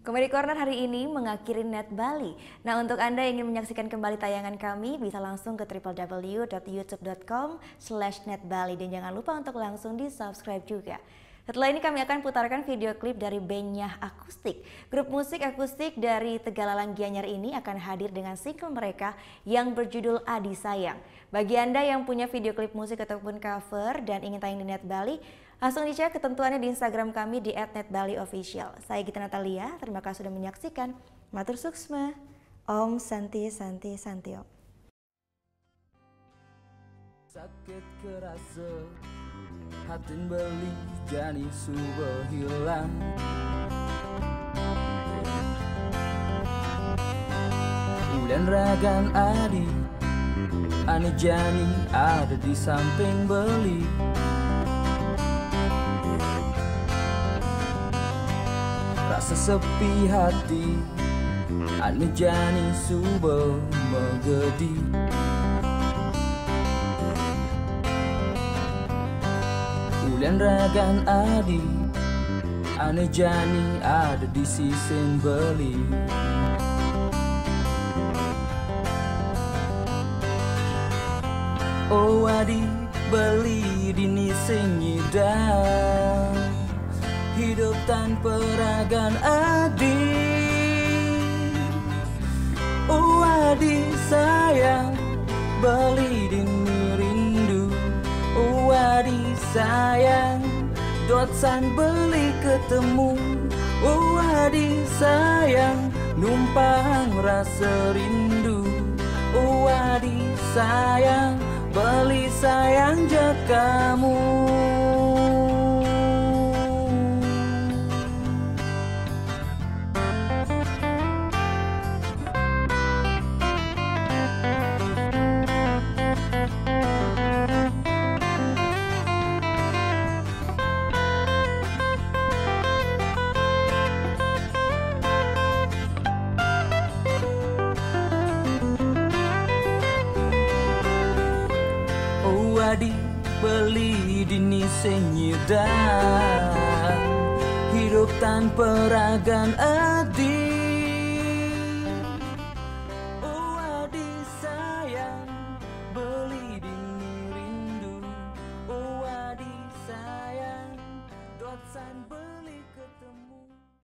Comedy Corner hari ini mengakhiri Net Bali. Nah, untuk Anda yang ingin menyaksikan kembali tayangan kami, bisa langsung ke www.youtube.com/netbali dan jangan lupa untuk langsung di-subscribe juga. Setelah ini kami akan putarkan video klip dari band Nyah Akustik. Grup musik akustik dari Tegalalang Gianyar ini akan hadir dengan single mereka yang berjudul Adi Sayang. Bagi Anda yang punya video klip musik ataupun cover dan ingin tayang di Net Bali, langsung dicek ketentuannya di Instagram kami di @netbaliofficial. Saya Gita Natalia, terima kasih sudah menyaksikan. Matur suksma, Om Santi Santi Santio. Sakit kerasa, hatin beli jani subuh hilang. Ulen ragan adi, ane jani ada di samping beli. Rasa sepi hati, ane jani subuh menggedi. Ulen ragan adi, ane jani ada di sisen beli. Oh adi beli dini senyidang, hidup tanpa ragan adi. Oh adi sayang, beli dini rindu. Oh adi sayang, dotsan beli ketemu. Oh adi sayang, numpang rasa rindu. Oh adi sayang, beli sayang jak kamu. Adi beli dini senyidang, hidup tanpa ragan adi.